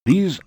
These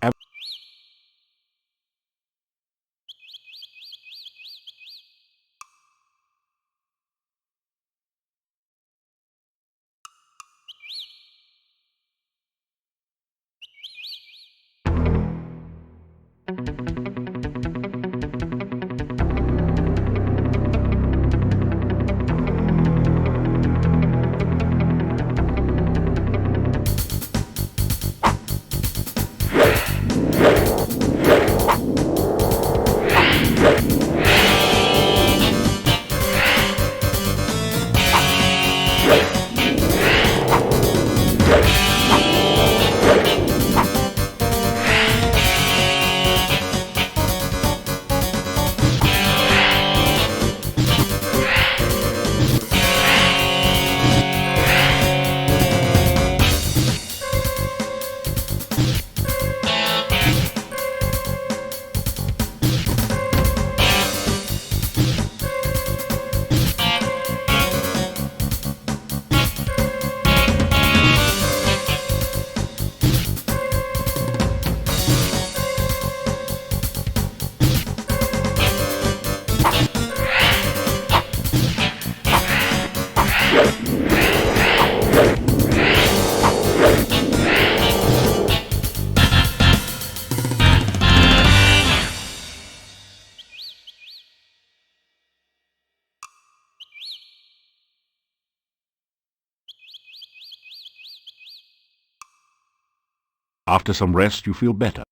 After some rest, you feel better.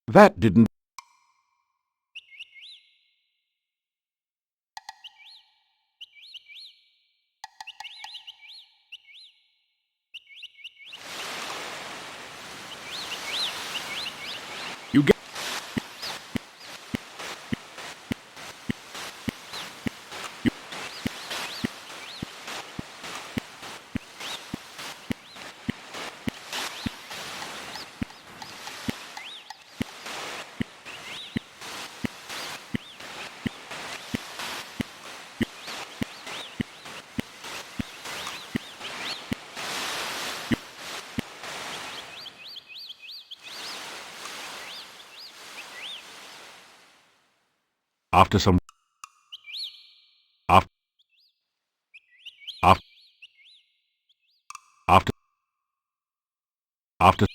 That didn't... You get... After some... After... After... After... After...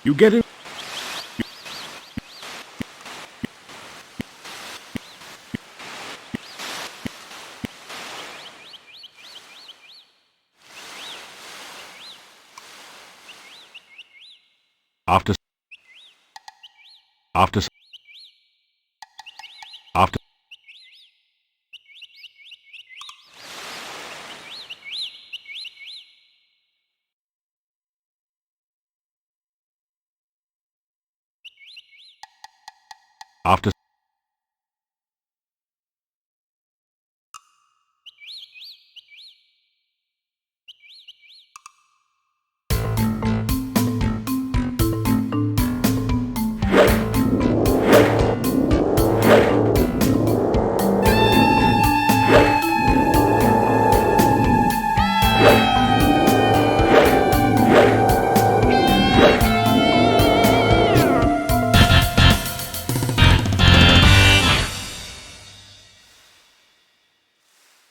You get it? After... After... After... After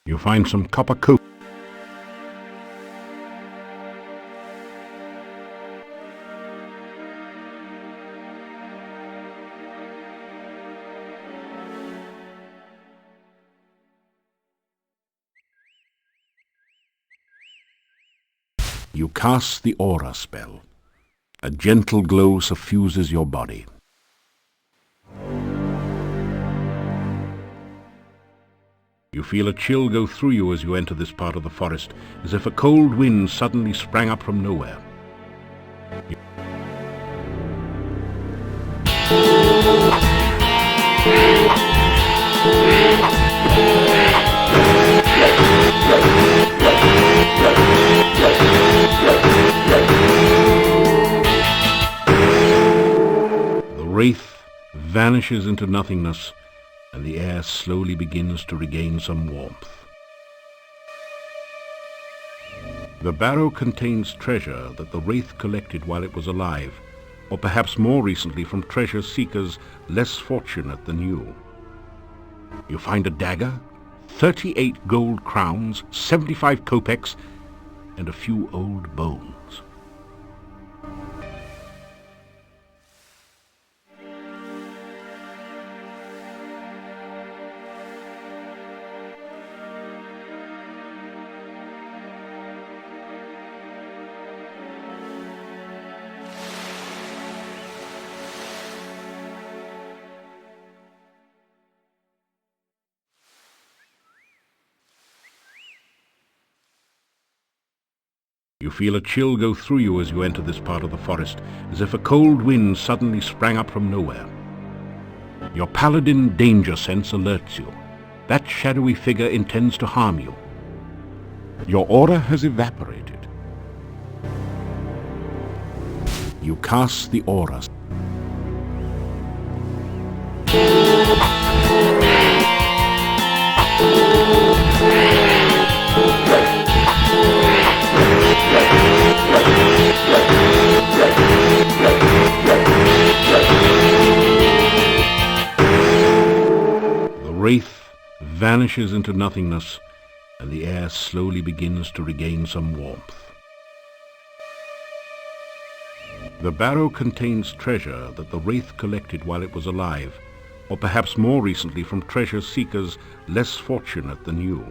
you find some copper coat. You cast the aura spell. A gentle glow suffuses your body. You feel a chill go through you as you enter this part of the forest, as if a cold wind suddenly sprang up from nowhere. The wraith vanishes into nothingness, and the air slowly begins to regain some warmth. The barrow contains treasure that the wraith collected while it was alive, or perhaps more recently from treasure seekers less fortunate than you. You find a dagger, 38 gold crowns, 75 kopecks, and a few old bones. You feel a chill go through you as you enter this part of the forest, as if a cold wind suddenly sprang up from nowhere. Your Paladin danger sense alerts you. That shadowy figure intends to harm you. Your aura has evaporated. You cast the aura. The wraith vanishes into nothingness, and the air slowly begins to regain some warmth. The barrow contains treasure that the wraith collected while it was alive, or perhaps more recently from treasure seekers less fortunate than you.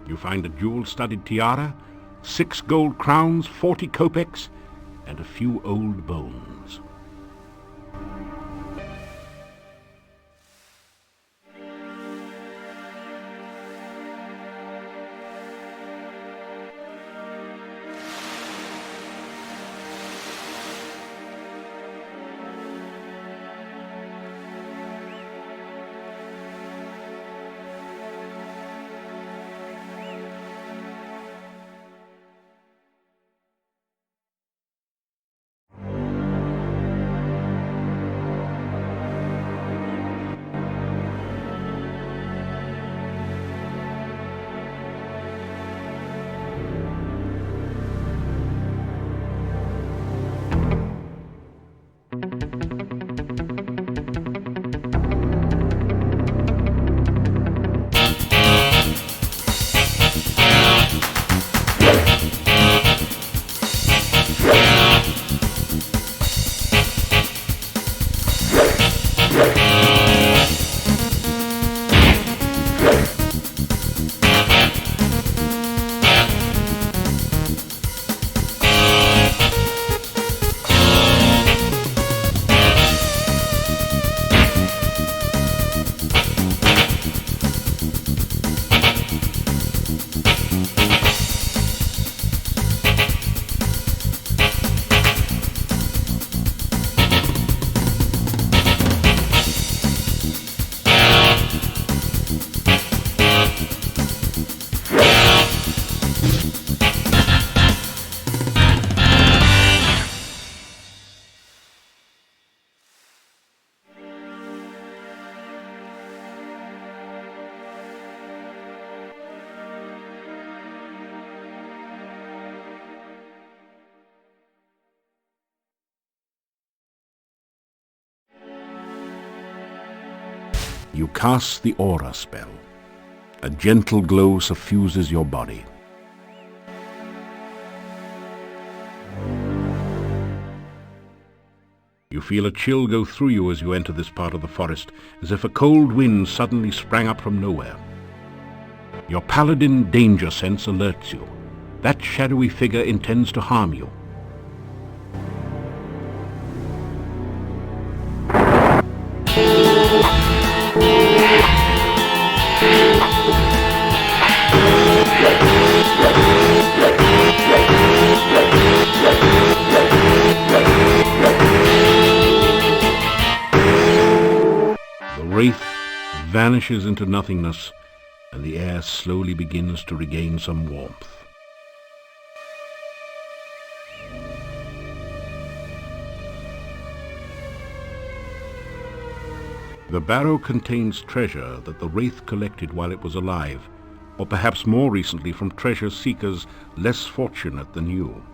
You find a jewel-studded tiara, 6 gold crowns, 40 kopecks, and a few old bones. You cast the aura spell. A gentle glow suffuses your body. You feel a chill go through you as you enter this part of the forest, as if a cold wind suddenly sprang up from nowhere. Your Paladin danger sense alerts you. That shadowy figure intends to harm you. The Wraith vanishes into nothingness, and the air slowly begins to regain some warmth. The barrow contains treasure that the Wraith collected while it was alive, or perhaps more recently from treasure seekers less fortunate than you.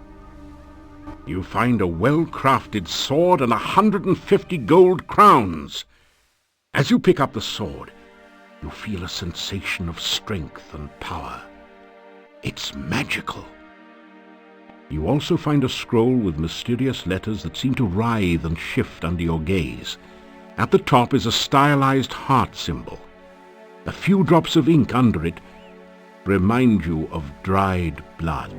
You find a well-crafted sword and 150 gold crowns. As you pick up the sword, you feel a sensation of strength and power. It's magical. You also find a scroll with mysterious letters that seem to writhe and shift under your gaze. At the top is a stylized heart symbol. A few drops of ink under it remind you of dried blood.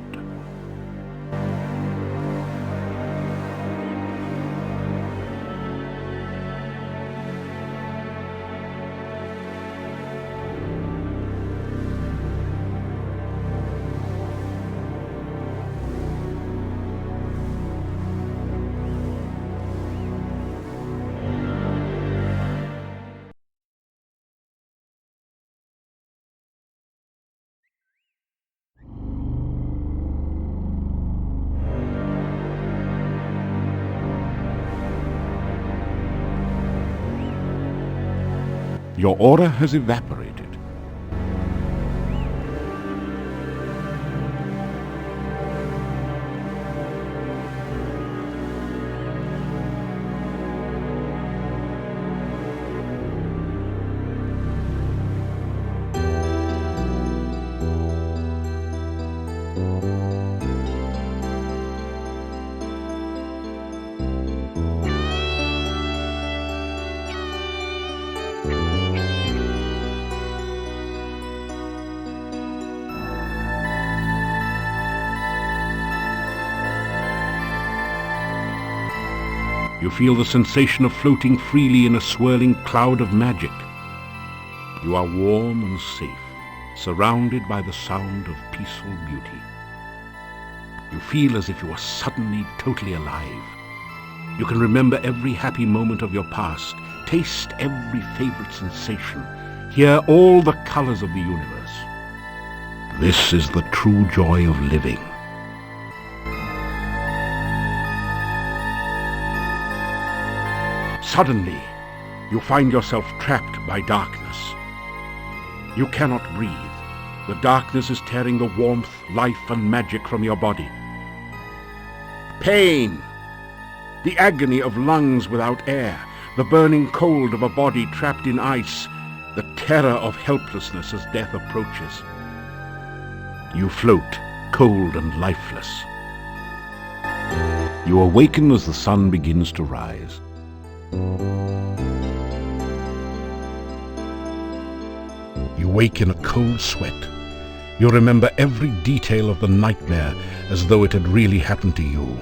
Your aura has evaporated. You feel the sensation of floating freely in a swirling cloud of magic. You are warm and safe, surrounded by the sound of peaceful beauty. You feel as if you are suddenly totally alive. You can remember every happy moment of your past, taste every favorite sensation, hear all the colors of the universe. This is the true joy of living. Suddenly, you find yourself trapped by darkness. You cannot breathe. The darkness is tearing the warmth, life, and magic from your body. Pain! The agony of lungs without air, the burning cold of a body trapped in ice, the terror of helplessness as death approaches. You float, cold and lifeless. You awaken as the sun begins to rise. You wake in a cold sweat. You remember every detail of the nightmare as though it had really happened to you.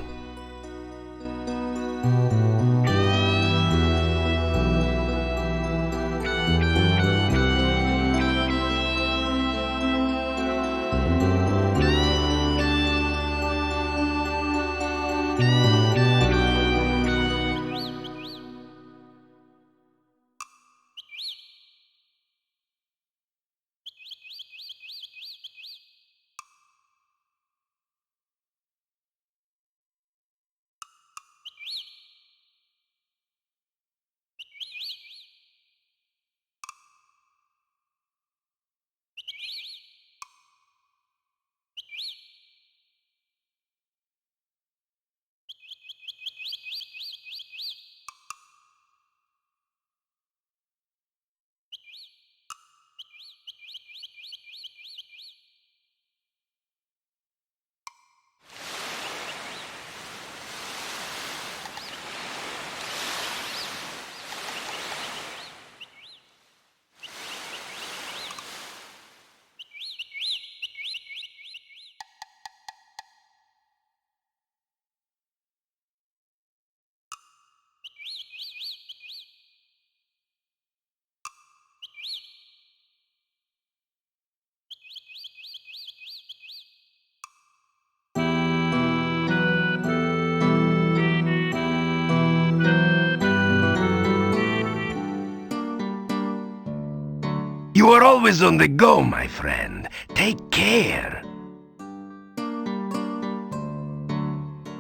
You are always on the go, my friend. Take care.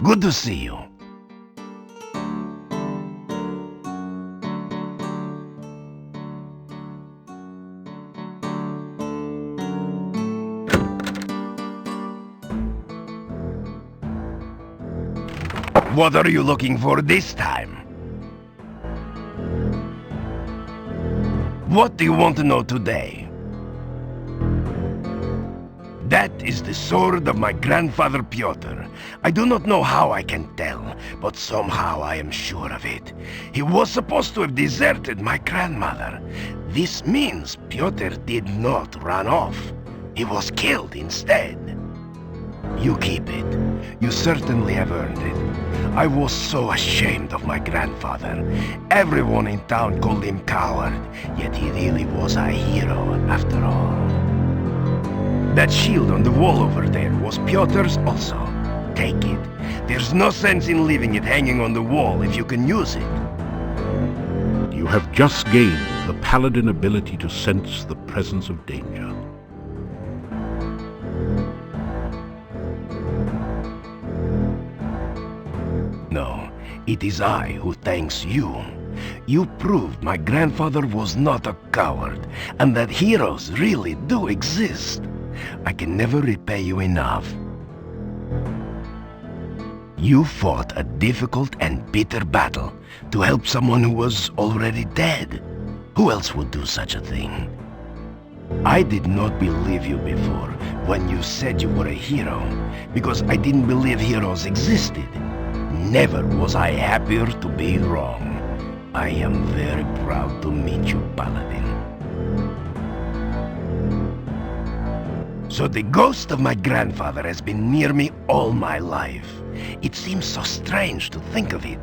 Good to see you. What are you looking for this time? What do you want to know today? That is the sword of my grandfather Pyotr. I do not know how I can tell, but somehow I am sure of it. He was supposed to have deserted my grandmother. This means Pyotr did not run off. He was killed instead. You keep it. You certainly have earned it. I was so ashamed of my grandfather. Everyone in town called him coward, yet he really was a hero after all. That shield on the wall over there was Pyotr's also. Take it. There's no sense in leaving it hanging on the wall if you can use it. You have just gained the Paladin ability to sense the presence of danger. No, it is I who thanks you. You proved my grandfather was not a coward, and that heroes really do exist. I can never repay you enough. You fought a difficult and bitter battle to help someone who was already dead. Who else would do such a thing? I did not believe you before when you said you were a hero, because I didn't believe heroes existed. Never was I happier to be wrong. I am very proud to meet you, Paladin. So the ghost of my grandfather has been near me all my life. It seems so strange to think of it.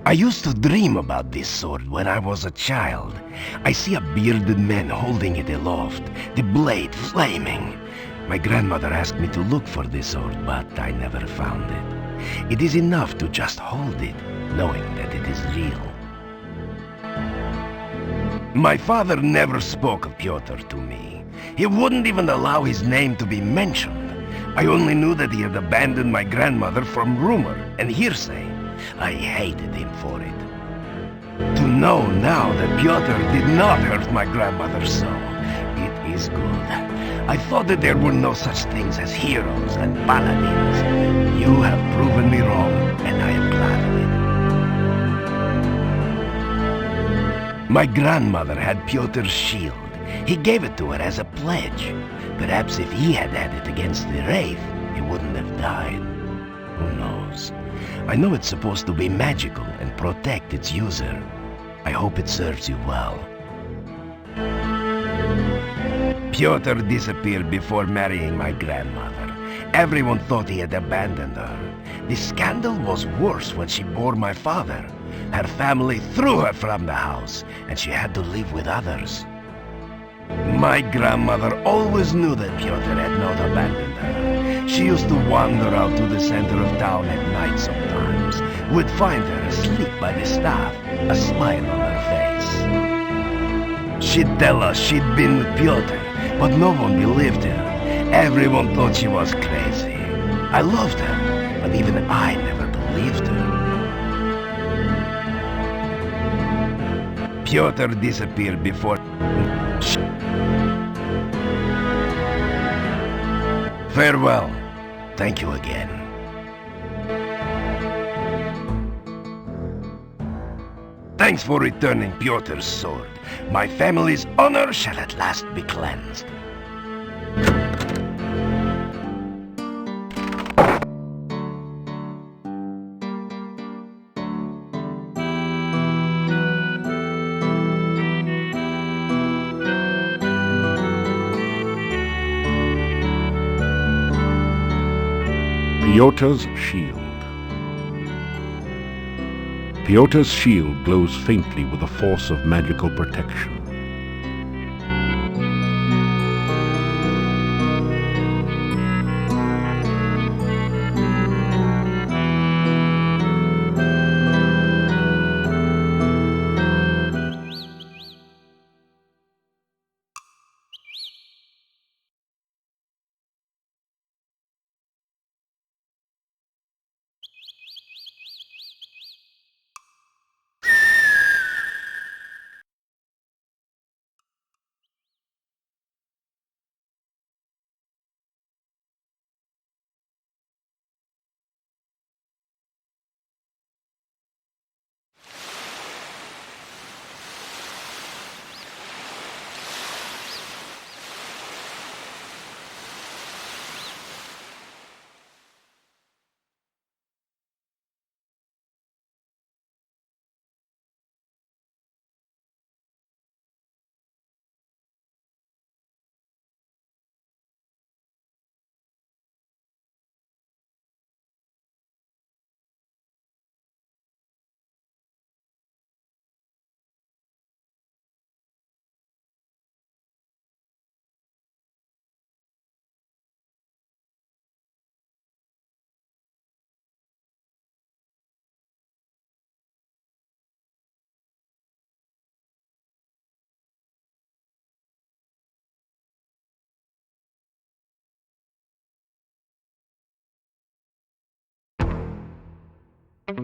I used to dream about this sword when I was a child. I see a bearded man holding it aloft, the blade flaming. My grandmother asked me to look for this sword, but I never found it. It is enough to just hold it, knowing that it is real. My father never spoke of Pyotr to me. He wouldn't even allow his name to be mentioned. I only knew that he had abandoned my grandmother from rumor and hearsay. I hated him for it. To know now that Pyotr did not hurt my grandmother so, it is good. I thought that there were no such things as heroes and paladins. You have proven me wrong, and I am glad of it. My grandmother had Pyotr's shield. He gave it to her as a pledge. Perhaps if he had had it against the Wraith, he wouldn't have died. Who knows? I know it's supposed to be magical and protect its user. I hope it serves you well. Pyotr disappeared before marrying my grandmother. Everyone thought he had abandoned her. The scandal was worse when she bore my father. Her family threw her from the house, and she had to live with others. My grandmother always knew that Pyotr had not abandoned her. She used to wander out to the center of town at night sometimes. We'd find her asleep by the staff, a smile on her face. She'd tell us she'd been with Pyotr, but no one believed her. Everyone thought she was crazy. I loved her, but even I never believed her. Pyotr disappeared before... Farewell. Thank you again. Thanks for returning Pyotr's sword. My family's honor shall at last be cleansed. Pyotr's shield. Pyotr's shield glows faintly with a force of magical protection. You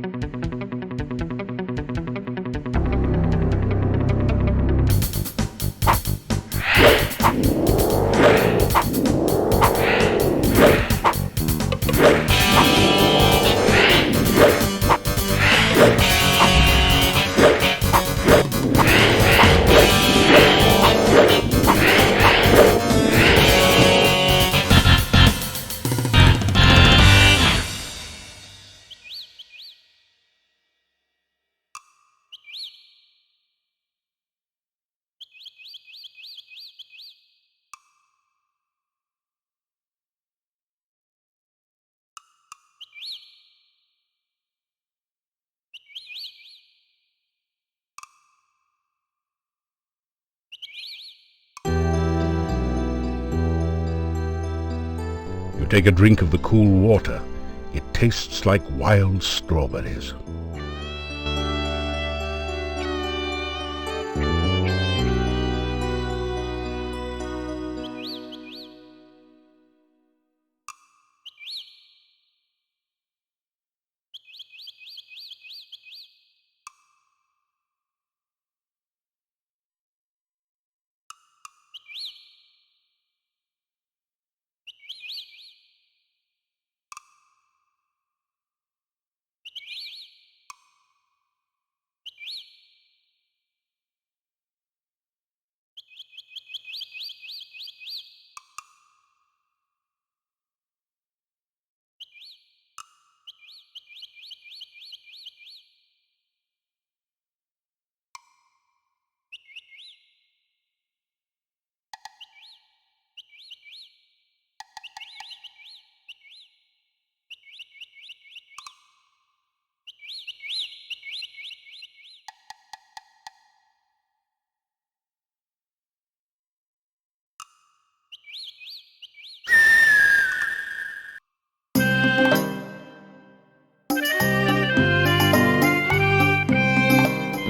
take a drink of the cool water. It tastes like wild strawberries.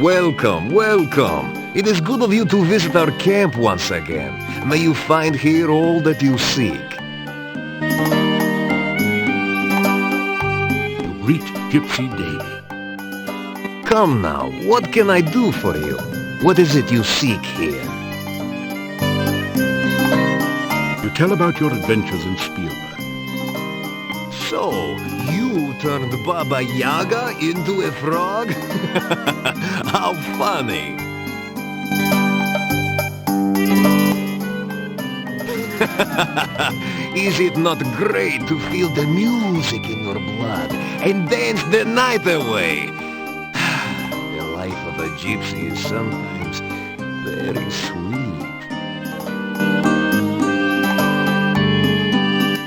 Welcome, welcome. It is good of you to visit our camp once again. May you find here all that you seek. You greet Gypsy Davy. Come now, what can I do for you? What is it you seek here? You tell about your adventures in Spielberg. So, you turned Baba Yaga into a frog? How funny! Is it not great to feel the music in your blood and dance the night away? The life of a gypsy is sometimes very sweet.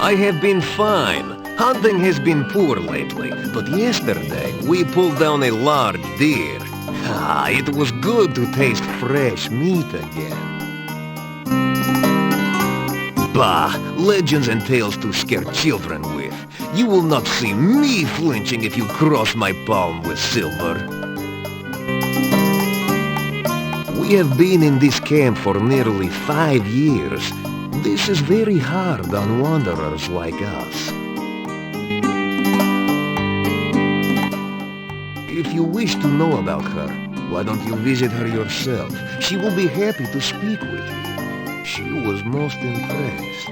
I have been fine. Hunting has been poor lately, but yesterday we pulled down a large deer. It was good to taste fresh meat again. Bah, legends and tales to scare children with. You will not see me flinching if you cross my palm with silver. We have been in this camp for nearly 5 years. This is very hard on wanderers like us. If you wish to know about her, why don't you visit her yourself? She will be happy to speak with you. She was most impressed.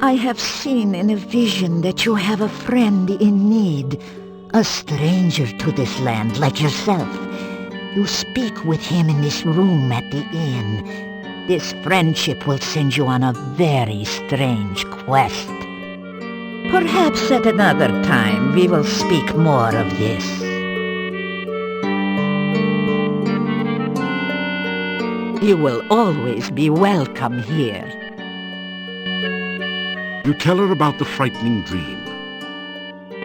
I have seen in a vision that you have a friend in need, a stranger to this land like yourself. You speak with him in this room at the inn. This friendship will send you on a very strange quest. Perhaps at another time we will speak more of this. You will always be welcome here. You tell her about the frightening dream.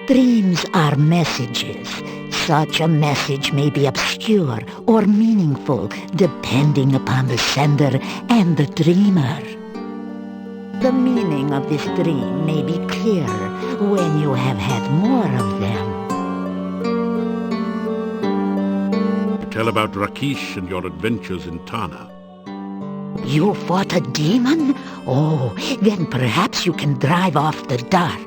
Dreams are messages. Such a message may be obscure or meaningful, depending upon the sender and the dreamer. The meaning of this dream may be clearer when you have had more of them. Tell about Rakesh and your adventures in Tana. You fought a demon? Oh, then perhaps you can drive off the dark.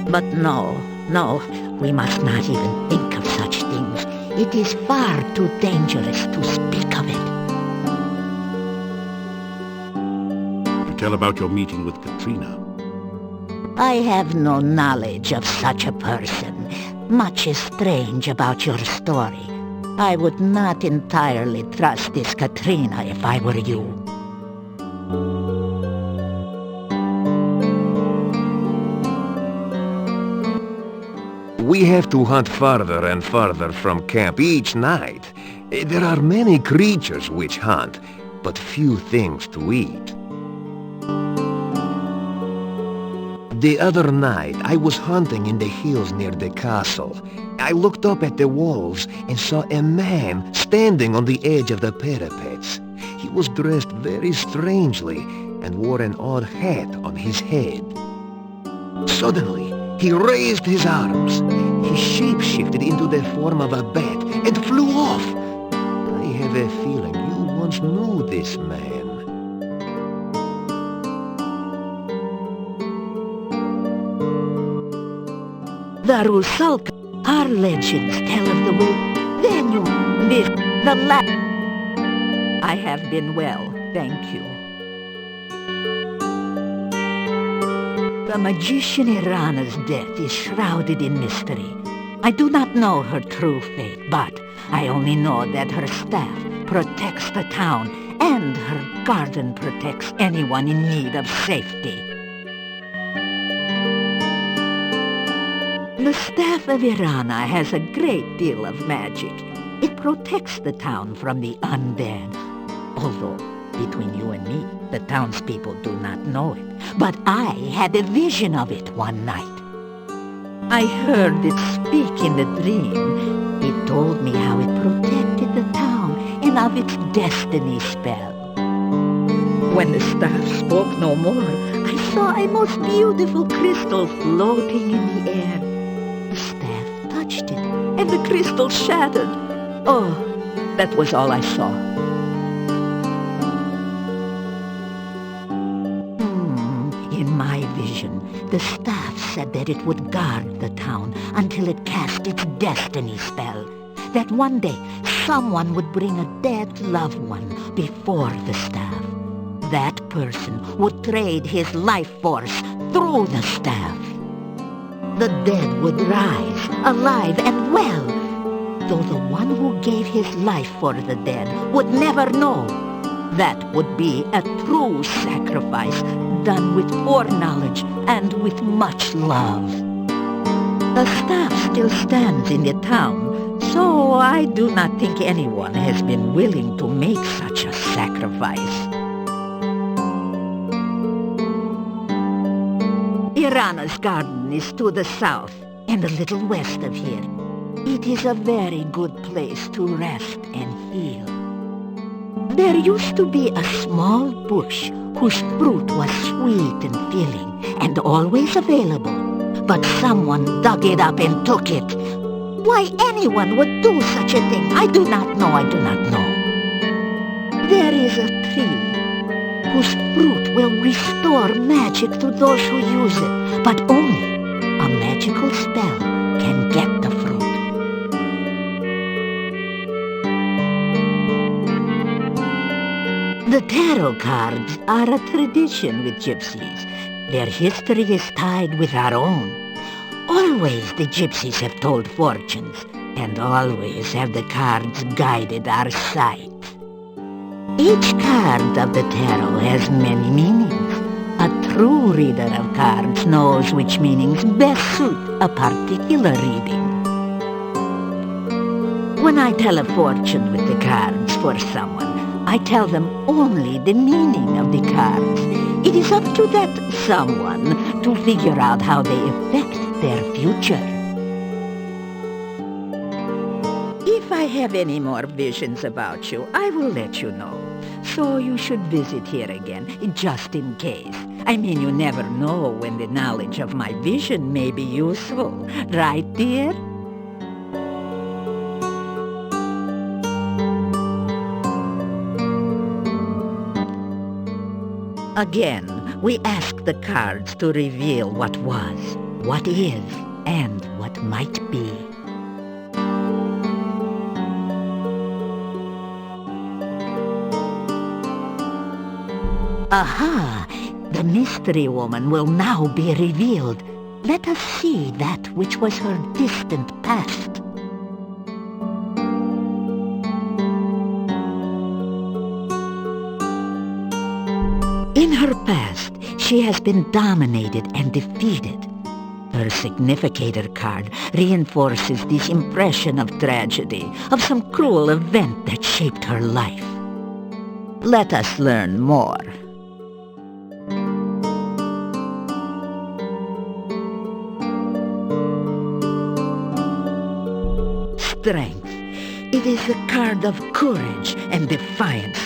But no, we must not even think of such things. It is far too dangerous to speak of it. Tell about your meeting with Katrina. I have no knowledge of such a person. Much is strange about your story. I would not entirely trust this Katrina if I were you. We have to hunt farther and farther from camp each night. There are many creatures which hunt, but few things to eat. The other night, I was hunting in the hills near the castle. I looked up at the walls and saw a man standing on the edge of the parapets. He was dressed very strangely and wore an odd hat on his head. Suddenly, he raised his arms. He shape-shifted into the form of a bat and flew off. I have a feeling you once knew this man. The Rusalka, our legends tell of the way. Then you missed the last. I have been well, thank you. The magician Irana's death is shrouded in mystery. I do not know her true fate, but I only know that her staff protects the town and her garden protects anyone in need of safety. The staff of Irana has a great deal of magic. It protects the town from the undead. Although, between you and me, the townspeople do not know it. But I had a vision of it one night. I heard it speak in the dream. It told me how it protected the town and of its destiny spell. When the staff spoke no more, I saw a most beautiful crystal floating in the air. The staff touched it, and the crystal shattered. Oh, that was all I saw. In my vision, the staff said that it would guard the town until it cast its destiny spell. That one day, someone would bring a dead loved one before the staff. That person would trade his life force through the staff. The dead would rise, alive and well, though the one who gave his life for the dead would never know. That would be a true sacrifice, done with foreknowledge and with much love. The staff still stands in the town, so I do not think anyone has been willing to make such a sacrifice. Irana's garden is to the south and a little west of here. It is a very good place to rest and heal. There used to be a small bush whose fruit was sweet and filling and always available, but someone dug it up and took it. Why anyone would do such a thing, I do not know. There is a tree whose fruit will restore magic to those who use it, but only a magical spell can get the fruit. The tarot cards are a tradition with gypsies. Their history is tied with our own. Always the gypsies have told fortunes, and always have the cards guided our sight. Each card of the tarot has many meanings. A true reader of cards knows which meanings best suit a particular reading. When I tell a fortune with the cards for someone, I tell them only the meaning of the cards. It is up to that someone to figure out how they affect their future. If I have any more visions about you, I will let you know. So you should visit here again, just in case. I mean, you never know when the knowledge of my vision may be useful. Right, dear? Again, we ask the cards to reveal what was, what is, and what might be. Aha! The mystery woman will now be revealed. Let us see that which was her distant past. In her past, she has been dominated and defeated. Her significator card reinforces this impression of tragedy, of some cruel event that shaped her life. Let us learn more. Strength. It is the card of courage and defiance.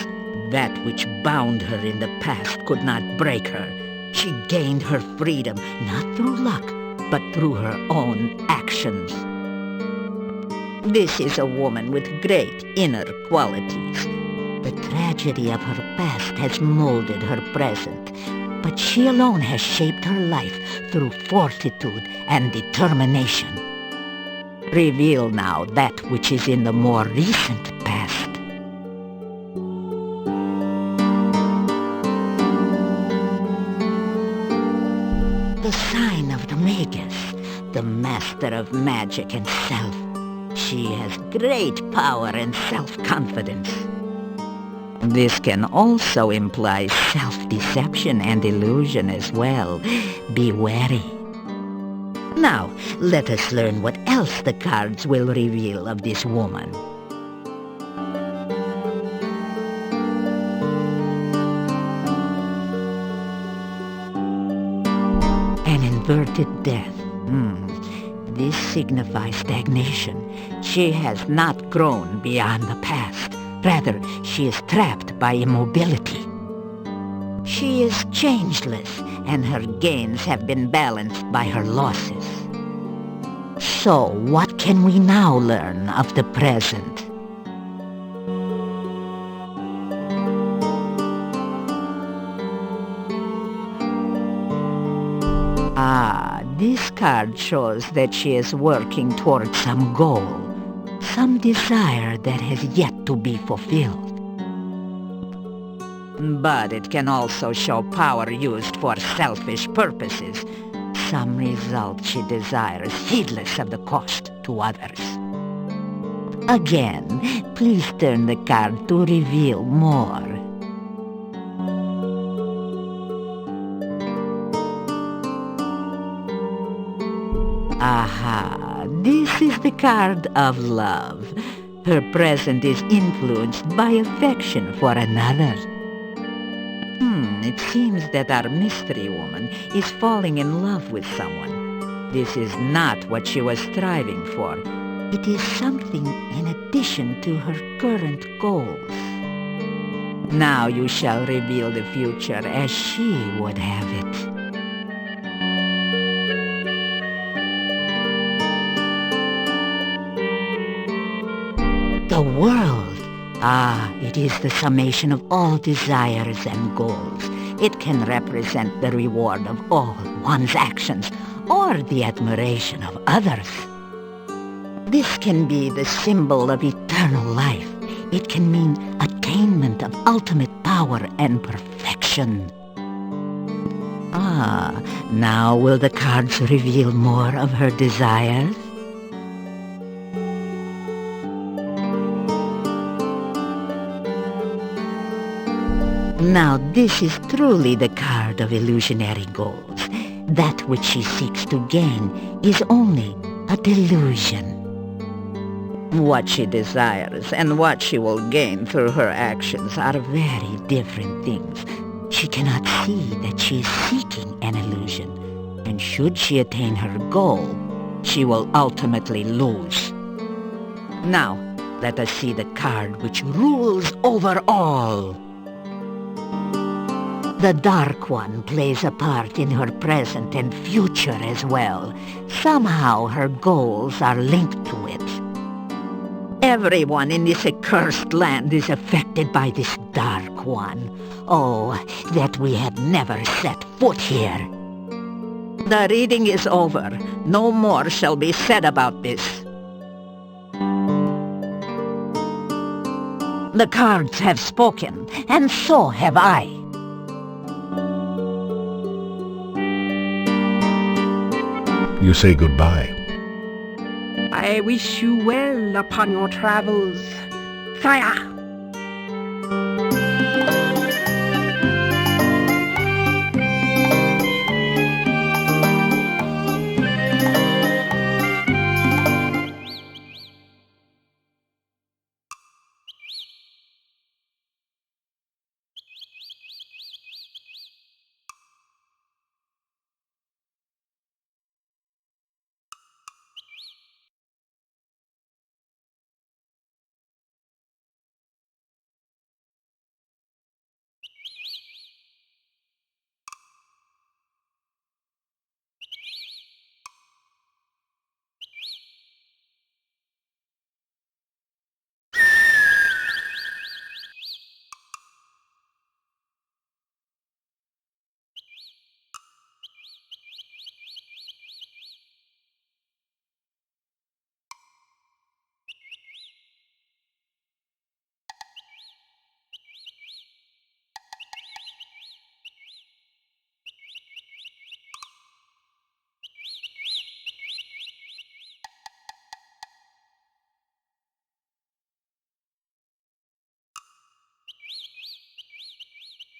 That which bound her in the past could not break her. She gained her freedom not through luck, but through her own actions. This is a woman with great inner qualities. The tragedy of her past has molded her present, but she alone has shaped her life through fortitude and determination. Reveal now that which is in the more recent past. The sign of the Magus, the master of magic and self. She has great power and self-confidence. This can also imply self-deception and illusion as well. Be wary. Now, let us learn what else the cards will reveal of this woman. An inverted death. This signifies stagnation. She has not grown beyond the past. Rather, she is trapped by immobility. She is changeless, and her gains have been balanced by her losses. So, what can we now learn of the present? This card shows that she is working towards some goal, some desire that has yet to be fulfilled. But it can also show power used for selfish purposes, some result she desires heedless of the cost to others. Again, please turn the card to reveal more. Aha, this is the card of love. Her present is influenced by affection for another. It seems that our mystery woman is falling in love with someone. This is not what she was striving for. It is something in addition to her current goals. Now you shall reveal the future as she would have it. The world. It is the summation of all desires and goals. It can represent the reward of all one's actions or the admiration of others. This can be the symbol of eternal life. It can mean attainment of ultimate power and perfection. Now will the cards reveal more of her desires? Now this is truly the card of illusionary goals. That which she seeks to gain is only a delusion. What she desires and what she will gain through her actions are very different things. She cannot see that she is seeking an illusion, and should she attain her goal, she will ultimately lose. Now, let us see the card which rules over all. The Dark One plays a part in her present and future as well. Somehow her goals are linked to it. Everyone in this accursed land is affected by this Dark One. Oh, that we had never set foot here. The reading is over. No more shall be said about this. The cards have spoken, and so have I. You say goodbye. I wish you well upon your travels, sire.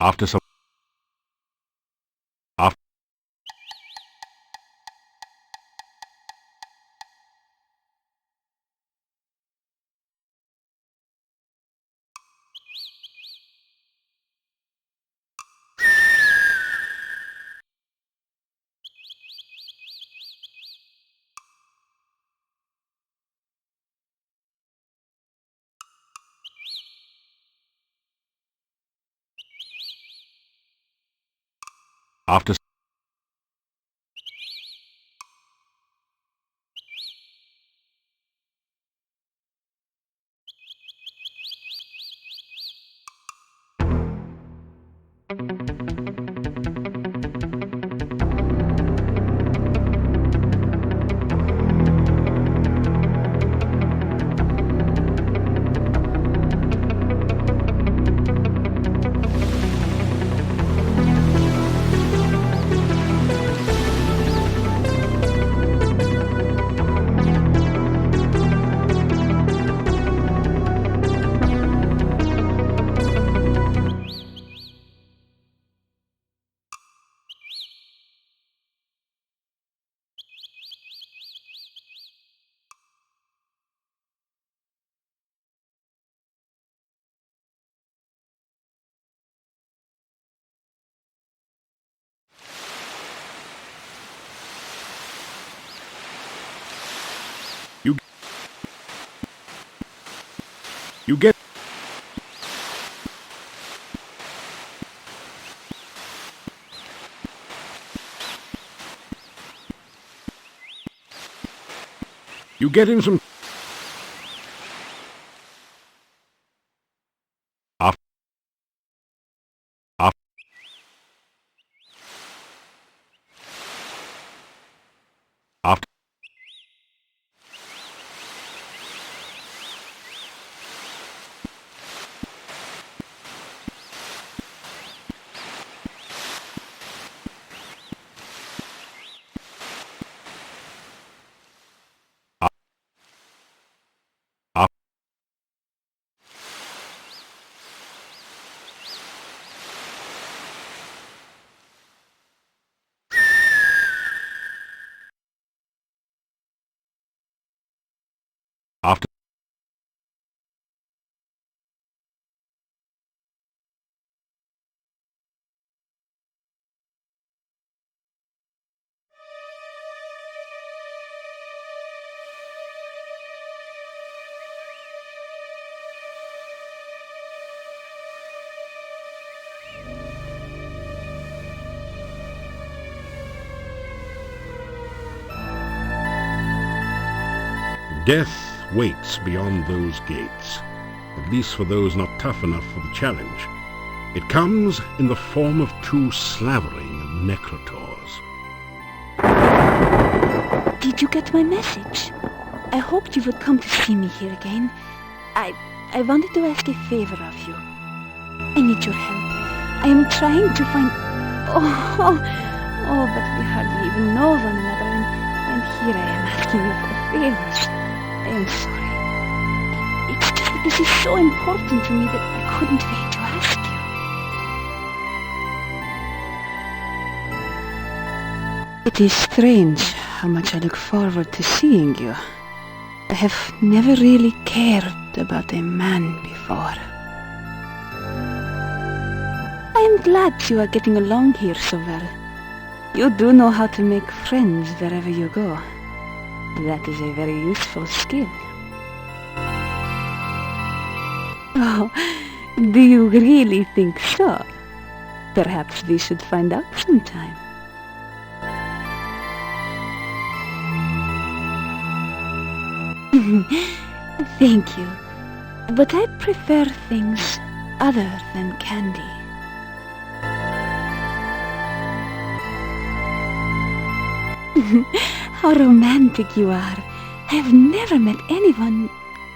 After some... After... After... You get... You getting some... After... After... After... Death waits beyond those gates, at least for those not tough enough for the challenge. It comes in the form of two slavering necrotors. Did you get my message? I hoped you would come to see me here again. I wanted to ask a favor of you. I need your help. I am trying to find... Oh, but we hardly even know one another, and here I am asking you for favors. I am sorry. It's just that this is so important to me that I couldn't wait to ask you. It is strange how much I look forward to seeing you. I have never really cared about a man before. I am glad you are getting along here so well. You do know how to make friends wherever you go. That is a very useful skill. Oh, do you really think so? Perhaps we should find out sometime. Thank you, but I prefer things other than candy. How romantic you are. I have never met anyone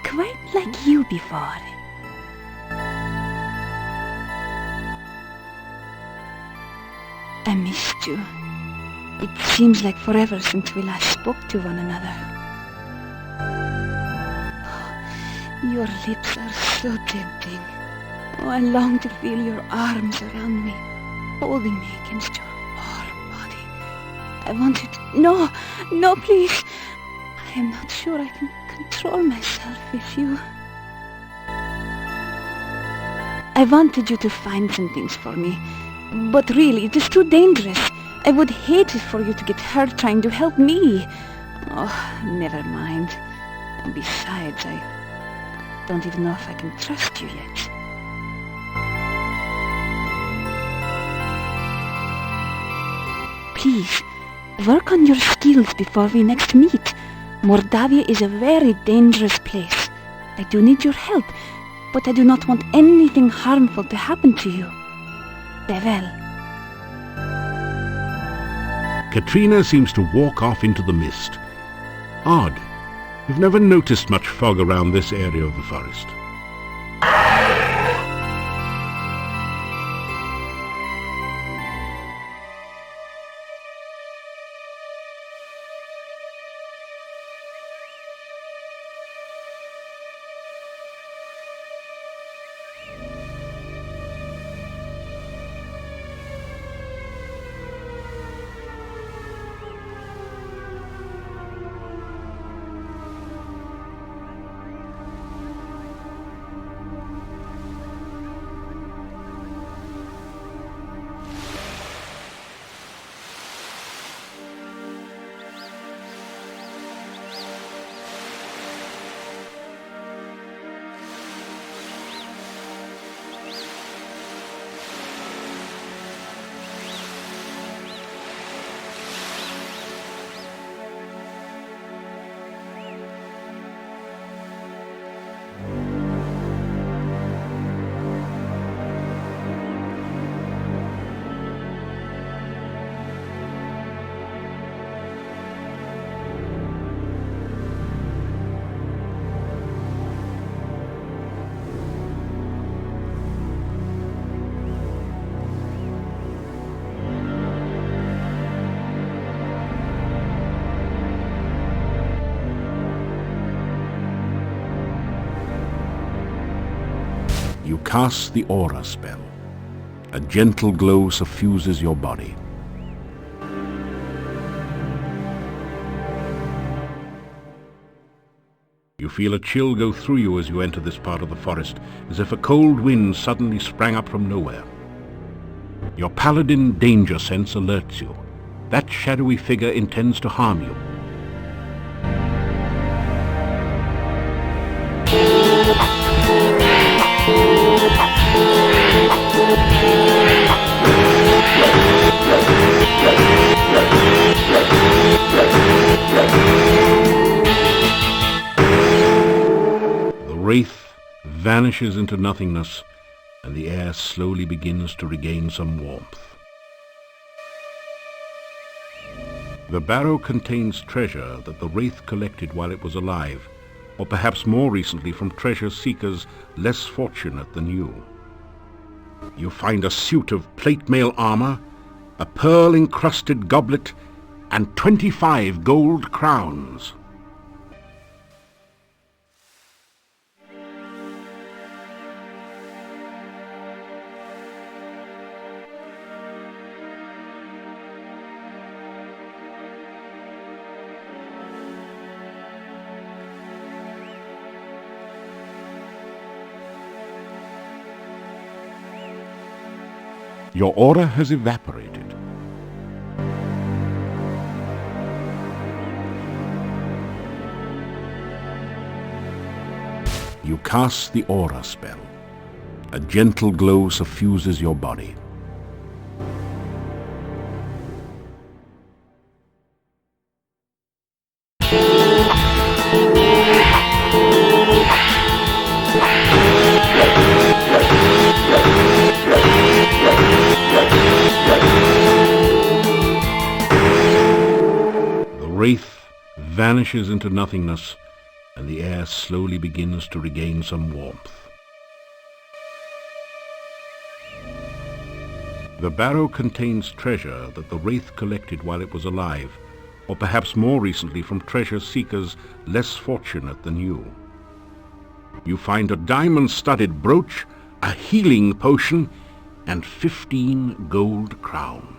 quite like you before. I missed you. It seems like forever since we last spoke to one another. Your lips are so tempting. Oh, I long to feel your arms around me, holding me against your warm body. I want you to... No, please. I am not sure I can control myself with you. I wanted you to find some things for me, but really, it is too dangerous. I would hate it for you to get hurt trying to help me. Oh, never mind. And besides, I don't even know if I can trust you yet. Please, work on your skills before we next meet. Mordavia is a very dangerous place. I do need your help, but I do not want anything harmful to happen to you. Farewell. Katrina seems to walk off into the mist. Odd. We've never noticed much fog around this area of the forest. You cast the aura spell. A gentle glow suffuses your body. You feel a chill go through you as you enter this part of the forest, as if a cold wind suddenly sprang up from nowhere. Your Paladin danger sense alerts you. That shadowy figure intends to harm you. vanishes into nothingness, and the air slowly begins to regain some warmth. The barrow contains treasure that the Wraith collected while it was alive, or perhaps more recently from treasure seekers less fortunate than you. You find a suit of plate mail armor, a pearl-encrusted goblet, and 25 gold crowns. Your aura has evaporated. You cast the aura spell. A gentle glow suffuses your body. Wraith vanishes into nothingness, and the air slowly begins to regain some warmth. The barrow contains treasure that the Wraith collected while it was alive, or perhaps more recently from treasure seekers less fortunate than you. You find a diamond-studded brooch, a healing potion, and 15 gold crowns.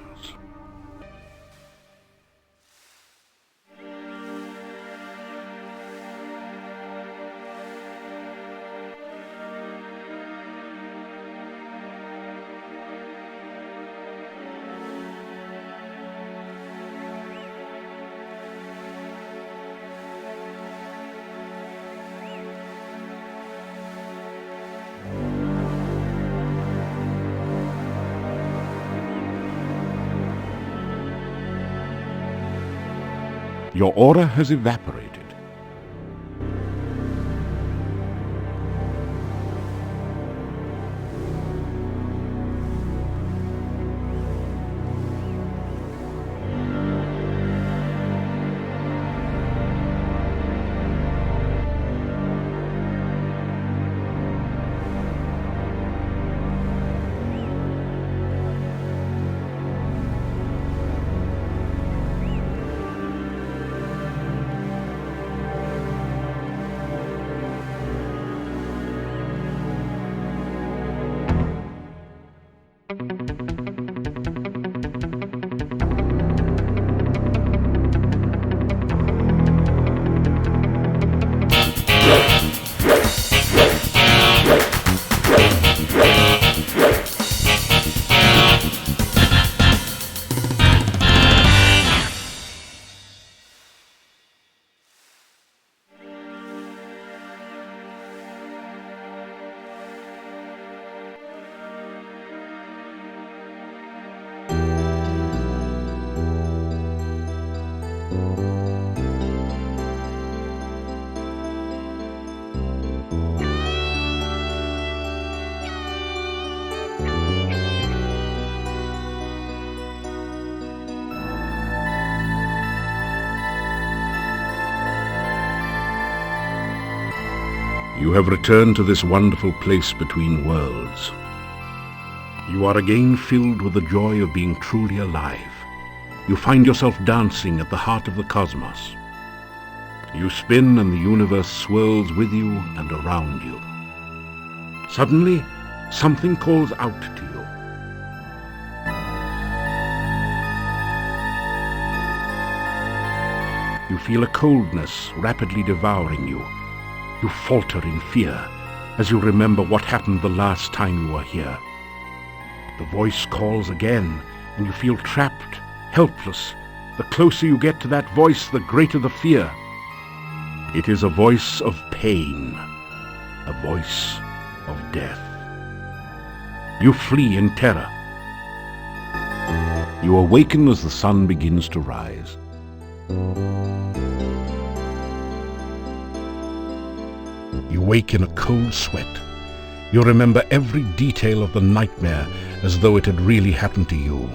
Your aura has evaporated. You have returned to this wonderful place between worlds. You are again filled with the joy of being truly alive. You find yourself dancing at the heart of the cosmos. You spin and the universe swirls with you and around you. Suddenly, something calls out to you. You feel a coldness rapidly devouring you. You falter in fear as you remember what happened the last time you were here. The voice calls again, and you feel trapped, helpless. The closer you get to that voice, the greater the fear. It is a voice of pain, a voice of death. You flee in terror. You awaken as the sun begins to rise. You wake in a cold sweat. You remember every detail of the nightmare as though it had really happened to you.